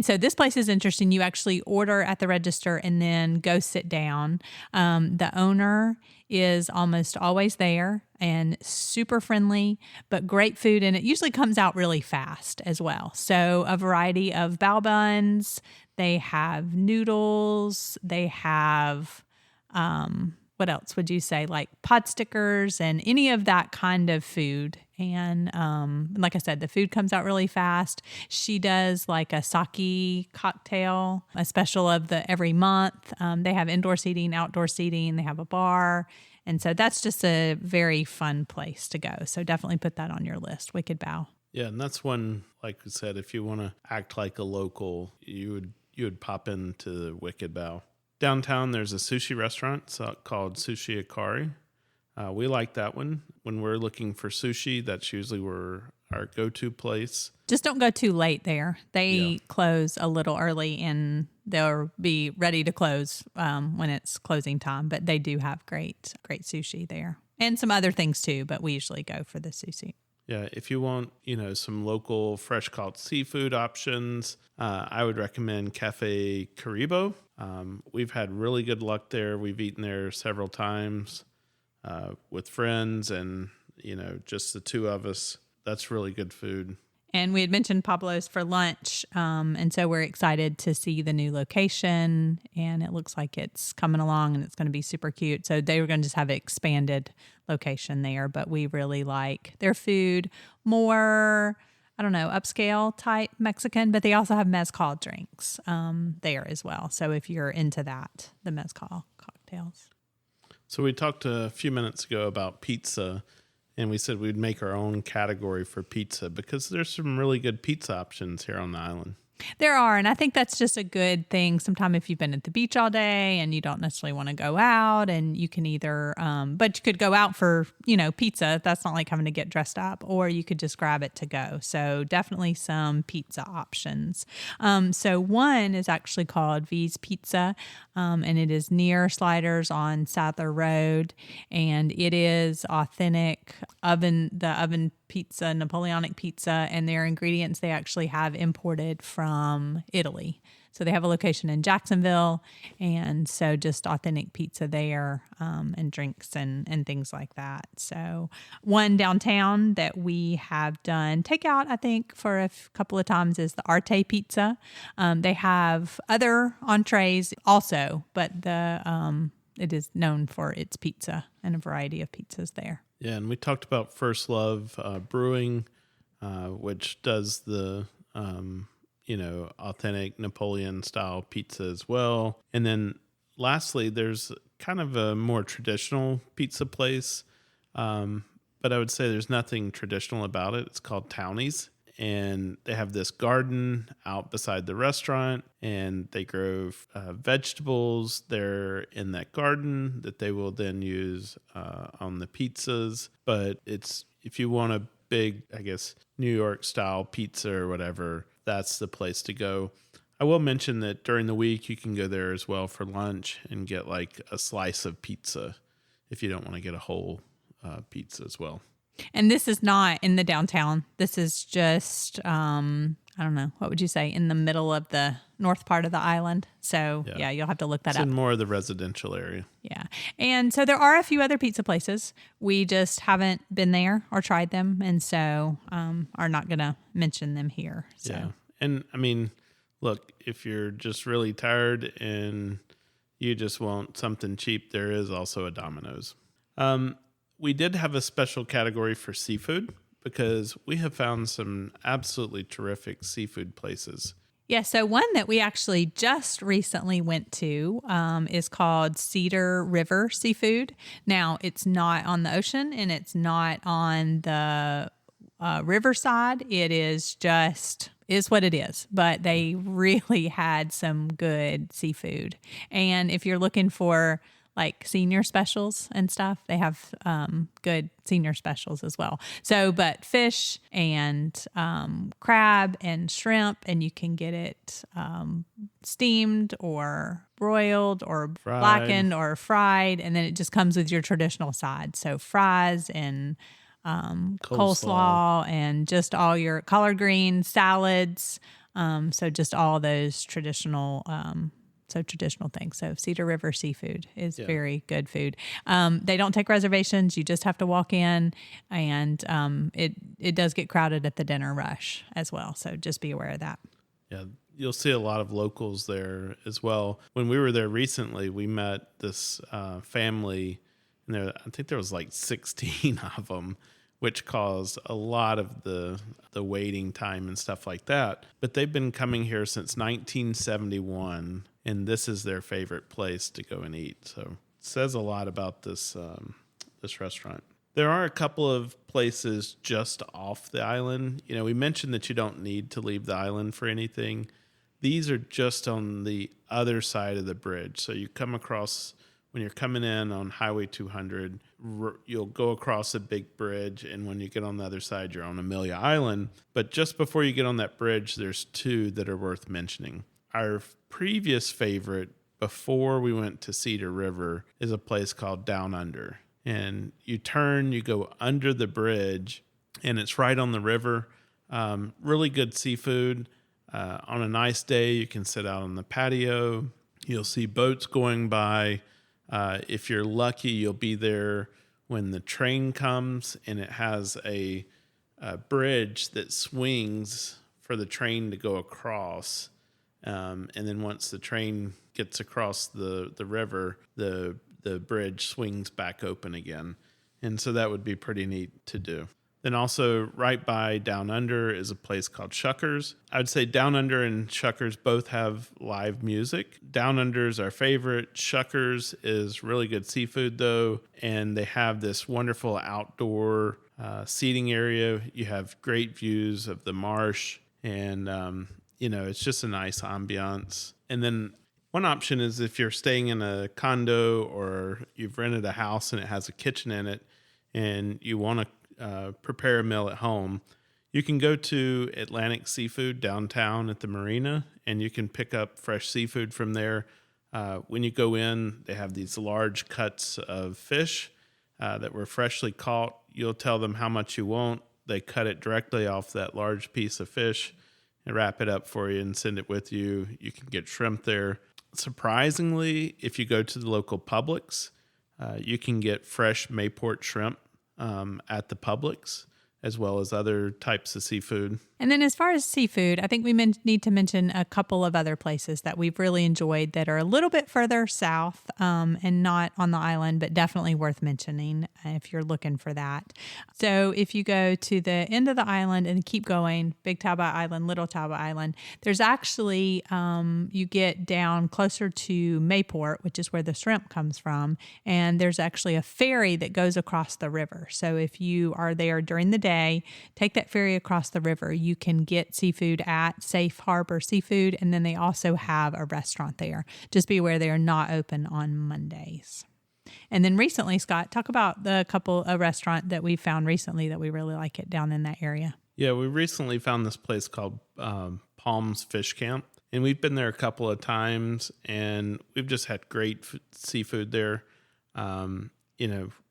so this place is interesting. You actually order at the register and then go sit down. The owner is almost always there and super friendly, but great food. And it usually comes out really fast as well. So a variety of bao buns. They have noodles. They have, what else would you say? Like pot stickers and any of that kind of food. And like I said, the food comes out really fast. She does like a sake cocktail, a special of every month. They have indoor seating, outdoor seating. They have a bar. And so that's just a very fun place to go. So definitely put that on your list, Wicked Bow. Yeah, and that's one, like we said, if you want to act like a local, you would pop into the Wicked Bow. Downtown, there's a sushi restaurant called Sushi Akari. We like that one. When we're looking for sushi, that's usually our go-to place. Just don't go too late there. They close a little early, and they'll be ready to close when it's closing time. But they do have great sushi there, and some other things too. But we usually go for the sushi. Yeah, if you want, some local fresh caught seafood options, I would recommend Cafe Caribo. We've had really good luck there. We've eaten there several times with friends, and just the two of us. That's really good food. And we had mentioned Pablo's for lunch, and so we're excited to see the new location, and it looks like it's coming along, and it's going to be super cute. So they were going to just have an expanded location there, but we really like their food, more, I don't know, upscale type Mexican, but they also have mezcal drinks there as well. So if you're into that, the mezcal cocktails. So we talked a few minutes ago about pizza, and we said we'd make our own category for pizza because there's some really good pizza options here on the island. There are, and I think that's just a good thing. Sometime if you've been at the beach all day and you don't necessarily want to go out, and you can either, but you could go out for, pizza. That's not like having to get dressed up, or you could just grab it to go. So definitely some pizza options. So one is actually called V's Pizza, and it is near Sliders on Sadler Road, and it is authentic oven pizza, Napoleonic pizza, and their ingredients they actually have imported from Italy. So they have a location in Jacksonville, and so just authentic pizza there, and drinks and things like that. So one downtown that we have done takeout, I think, for a couple of times is the Arte Pizza. They have other entrees also, but it is known for its pizza and a variety of pizzas there. Yeah, and we talked about First Love Brewing, which does the authentic Napoleon style pizza as well. And then lastly, there's kind of a more traditional pizza place, but I would say there's nothing traditional about it. It's called Townie's, and they have this garden out beside the restaurant, and they grow vegetables there in that garden that they will then use on the pizzas. But it's, if you want a big, I guess, New York style pizza or whatever, that's the place to go. I will mention that during the week you can go there as well for lunch and get like a slice of pizza if you don't want to get a whole pizza as well. And this is not in the downtown. This is just, I don't know, what would you say, in the middle of the north part of the island. So, yeah you'll have to look that up. It's in more of the residential area. Yeah. And so there are a few other pizza places. We just haven't been there or tried them, and so are not going to mention them here. So. Yeah. And, I mean, look, if you're just really tired and you just want something cheap, there is also a Domino's. We did have a special category for seafood because we have found some absolutely terrific seafood places. Yeah, so one that we actually just recently went to is called Cedar River Seafood. Now, it's not on the ocean and it's not on the riverside. It is what it is. But they really had some good seafood. And if you're looking for like senior specials and stuff, they have good senior specials as well. So, but fish and crab and shrimp, and you can get it steamed or broiled or blackened or fried, and then it just comes with your traditional side. So fries and coleslaw and just all your collard greens, salads. So just all those traditional traditional things. So Cedar River Seafood is very good food. They don't take reservations. You just have to walk in, and it does get crowded at the dinner rush as well. So just be aware of that. Yeah, you'll see a lot of locals there as well. When we were there recently, we met this family, and I think there was like 16 of them, which caused a lot of the waiting time and stuff like that. But they've been coming here since 1971, and this is their favorite place to go and eat. So it says a lot about this restaurant. There are a couple of places just off the island. You know, we mentioned that you don't need to leave the island for anything. These are just on the other side of the bridge. So you come across, when you're coming in on Highway 200, you'll go across a big bridge, and when you get on the other side, you're on Amelia Island. But just before you get on that bridge, there's two that are worth mentioning. Our previous favorite before we went to Cedar River is a place called Down Under. And you turn, you go under the bridge, and it's right on the river. Really good seafood. On a nice day, you can sit out on the patio. You'll see boats going by. If you're lucky, you'll be there when the train comes, and it has a bridge that swings for the train to go across. And then once the train gets across the river, the bridge swings back open again. And so that would be pretty neat to do. Then also right by Down Under is a place called Shuckers. I would say Down Under and Shuckers both have live music. Down Under is our favorite. Shuckers is really good seafood though. And they have this wonderful outdoor seating area. You have great views of the marsh. And It's just a nice ambiance. And then one option is if you're staying in a condo or you've rented a house and it has a kitchen in it and you want to prepare a meal at home, you can go to Atlantic Seafood downtown at the marina and you can pick up fresh seafood from there. When you go in, they have these large cuts of fish that were freshly caught. You'll tell them how much you want. They cut it directly off that large piece of fish and wrap it up for you and send it with you. You can get shrimp there. Surprisingly, if you go to the local Publix, you can get fresh Mayport shrimp at the Publix, as well as other types of seafood. And then as far as seafood, I think we need to mention a couple of other places that we've really enjoyed that are a little bit further south and not on the island, but definitely worth mentioning if you're looking for that. So if you go to the end of the island and keep going, Big Talbot Island, Little Talbot Island, there's actually, you get down closer to Mayport, which is where the shrimp comes from, and there's actually a ferry that goes across the river. So if you are there during the day, take that ferry across the river. You can get seafood at Safe Harbor Seafood, and then they also have a restaurant there. Just be aware they are not open on Mondays. And then recently, Scott, talk about a restaurant that we found recently that we really like it down in that area. Yeah, we recently found this place called Palms Fish Camp, and we've been there a couple of times, and we've just had great seafood there.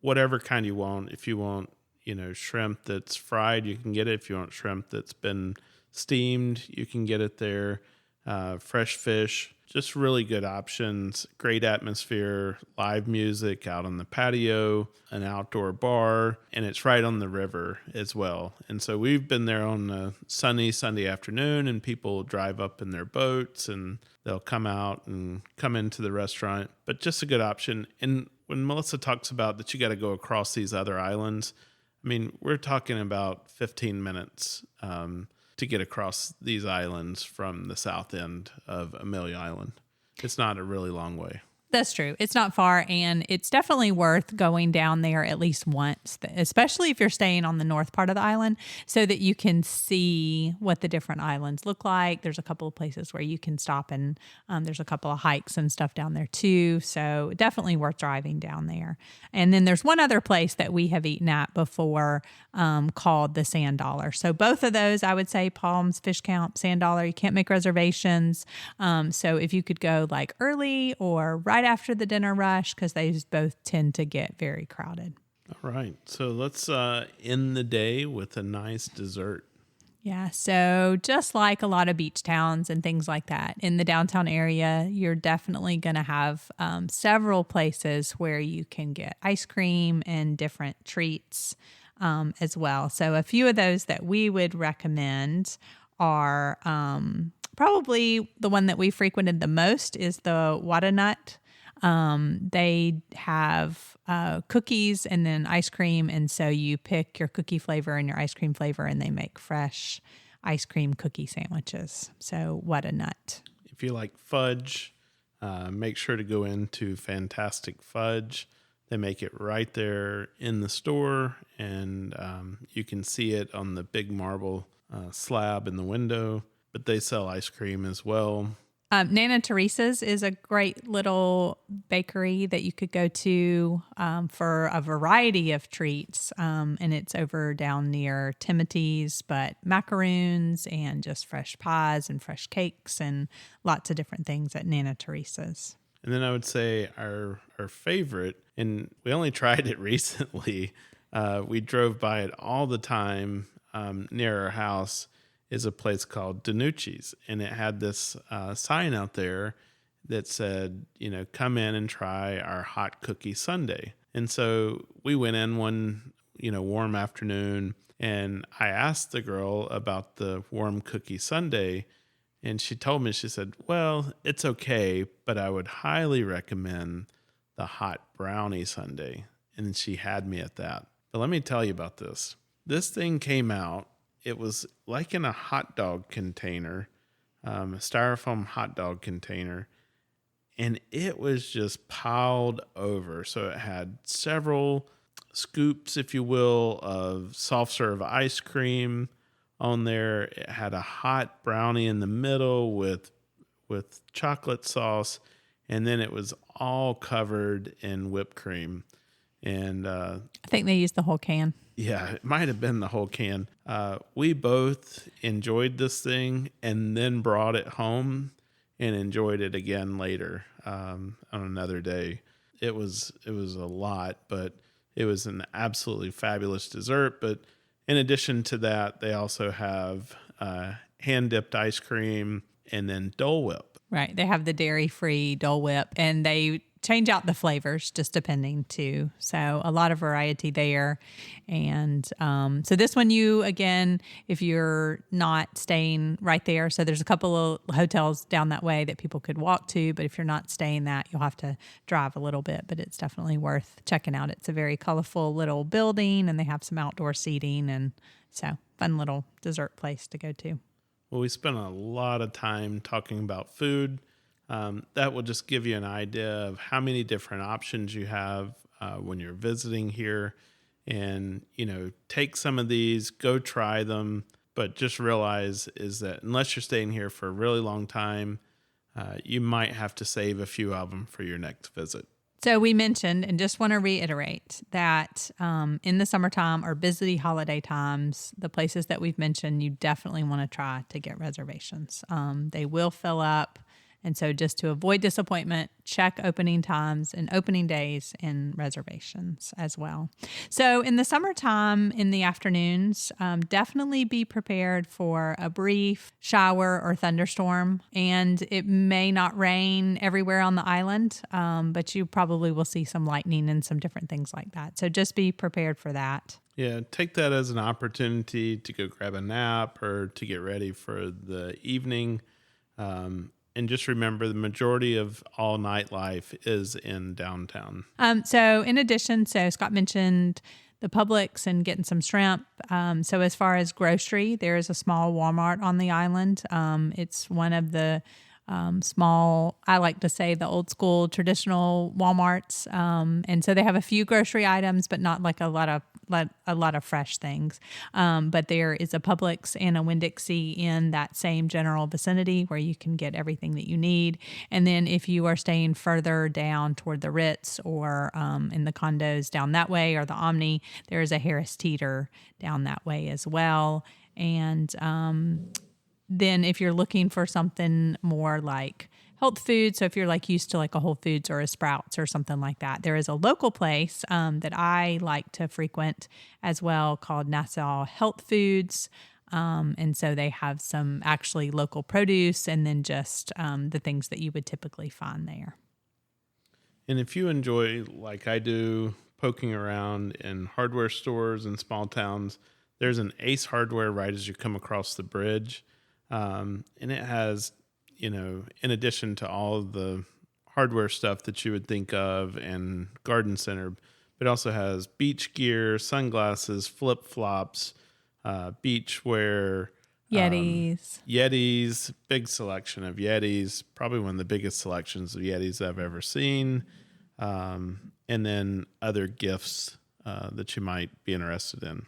Whatever kind you want. If you want shrimp that's fried, you can get it. If you want shrimp that's been steamed, you can get it there. Fresh fish, just really good options. Great atmosphere, live music out on the patio, an outdoor bar, and it's right on the river as well. And so we've been there on a sunny Sunday afternoon, and people drive up in their boats and they'll come out and come into the restaurant. But just a good option. And when Melissa talks about that you got to go across these other islands, I mean, we're talking about 15 minutes to get across these islands from the south end of Amelia Island. It's not a really long way. That's true. It's not far, and it's definitely worth going down there at least once, especially if you're staying on the north part of the island, so that you can see what the different islands look like. There's a couple of places where you can stop, and there's a couple of hikes and stuff down there too. So definitely worth driving down there. And then there's one other place that we have eaten at before called the Sand Dollar. So both of those, I would say, Palms Fish Camp, Sand Dollar, you can't make reservations. So if you could go like early or right after the dinner rush, because they both tend to get very crowded. All right. So let's end the day with a nice dessert. Yeah. So just like a lot of beach towns and things like that, in the downtown area, you're definitely going to have several places where you can get ice cream and different treats as well. So a few of those that we would recommend are probably the one that we frequented the most is the Wadanut. They have cookies and then ice cream, and so you pick your cookie flavor and your ice cream flavor, and they make fresh ice cream cookie sandwiches. So Wadanut. If you like fudge, make sure to go into Fantastic Fudge. They make it right there in the store, and you can see it on the big marble slab in the window, but they sell ice cream as well. Nana Teresa's is a great little bakery that you could go to for a variety of treats. And it's over down near Timothy's, but macaroons and just fresh pies and fresh cakes and lots of different things at Nana Teresa's. And then I would say our favorite, and we only tried it recently, we drove by it all the time near our house, is a place called Danucci's. And it had this sign out there that said, come in and try our hot cookie sundae. And so we went in one, warm afternoon, and I asked the girl about the warm cookie sundae. And she told me, she said, well, it's okay, but I would highly recommend the hot brownie sundae. And she had me at that. But let me tell you about this. This thing came out. It was like in a hot dog container, a styrofoam hot dog container, and it was just piled over. So it had several scoops, if you will, of soft serve ice cream on there. It had a hot brownie in the middle with chocolate sauce, and then it was all covered in whipped cream. And I think they used the whole can. yeah, it might have been the whole can. We both enjoyed this thing and then brought it home and enjoyed it again later on another day. It was a lot, but it was an absolutely fabulous dessert. But in addition to that, they also have hand-dipped ice cream and then Dole Whip. Right. They have the dairy-free Dole Whip, and they change out the flavors just depending too. So a lot of variety there. And so this one, again, if you're not staying right there, so there's a couple of hotels down that way that people could walk to, but if you're not staying that, you'll have to drive a little bit, but it's definitely worth checking out. It's a very colorful little building, and they have some outdoor seating, and so fun little dessert place to go to. Well, we spent a lot of time talking about food. That will just give you an idea of how many different options you have when you're visiting here. And, take some of these, go try them, but just realize is that unless you're staying here for a really long time, you might have to save a few of them for your next visit. So we mentioned, and just want to reiterate, that in the summertime or busy holiday times, the places that we've mentioned, you definitely want to try to get reservations. They will fill up. And so just to avoid disappointment, check opening times and opening days and reservations as well. So in the summertime, in the afternoons, definitely be prepared for a brief shower or thunderstorm. And it may not rain everywhere on the island, but you probably will see some lightning and some different things like that. So just be prepared for that. Yeah, take that as an opportunity to go grab a nap or to get ready for the evening. And just remember, the majority of all nightlife is in downtown. So in addition, Scott mentioned the Publix and getting some shrimp. So as far as grocery, there is a small Walmart on the island. It's one of the small, I like to say, the old school traditional Walmarts. And so they have a few grocery items, but not like a lot of fresh things. But there is a Publix and a Winn-Dixie in that same general vicinity where you can get everything that you need. And then if you are staying further down toward the Ritz or in the condos down that way or the Omni, there is a Harris Teeter down that way as well. And then if you're looking for something more like health food, so if you're like used to like a Whole Foods or a Sprouts or something like that, there is a local place that I like to frequent as well called Nassau Health Foods. And so they have some actually local produce and then just the things that you would typically find there. And if you enjoy, like I do, poking around in hardware stores in small towns, there's an Ace Hardware right as you come across the bridge. And it has, in addition to all of the hardware stuff that you would think of and garden center, but it also has beach gear, sunglasses, flip-flops, beach wear, Yetis, big selection of Yetis, probably one of the biggest selections of Yetis I've ever seen. And then other gifts that you might be interested in.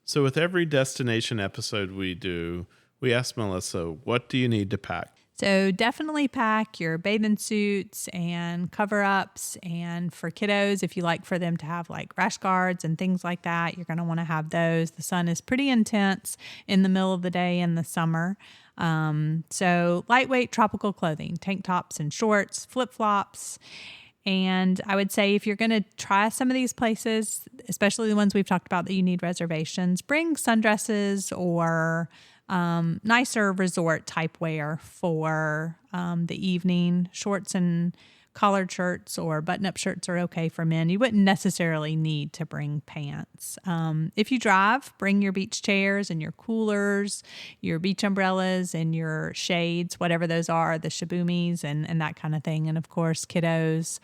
So with every destination episode we do, we asked Melissa, what do you need to pack? So definitely pack your bathing suits and cover-ups. And for kiddos, if you like for them to have like rash guards and things like that, you're going to want to have those. The sun is pretty intense in the middle of the day in the summer. So lightweight tropical clothing, tank tops and shorts, flip-flops. And I would say if you're going to try some of these places, especially the ones we've talked about that you need reservations, bring sundresses or nicer resort type wear for the evening. Shorts and collared shirts or button-up shirts are okay for men. You wouldn't necessarily need to bring pants. If you drive, bring your beach chairs and your coolers, your beach umbrellas and your shades, whatever those are, the shabumis and that kind of thing. And of course, kiddos,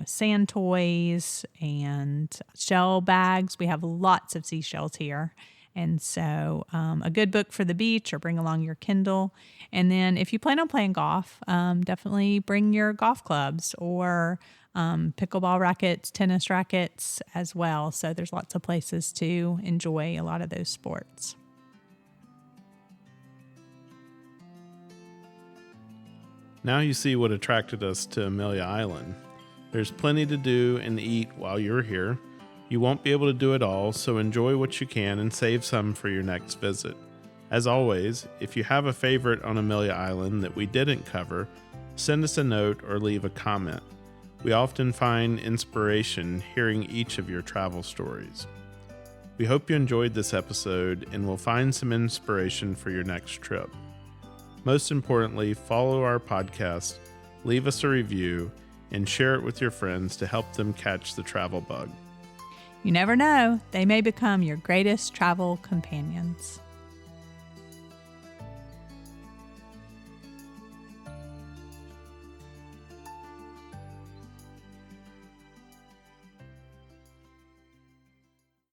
sand toys and shell bags. We have lots of seashells here. And so a good book for the beach or bring along your Kindle. And then if you plan on playing golf, definitely bring your golf clubs or pickleball rackets, tennis rackets as well. So there's lots of places to enjoy a lot of those sports. Now you see what attracted us to Amelia Island. There's plenty to do and eat while you're here. You won't be able to do it all, so enjoy what you can and save some for your next visit. As always, if you have a favorite on Amelia Island that we didn't cover, send us a note or leave a comment. We often find inspiration hearing each of your travel stories. We hope you enjoyed this episode and will find some inspiration for your next trip. Most importantly, follow our podcast, leave us a review, and share it with your friends to help them catch the travel bug. You never know, they may become your greatest travel companions.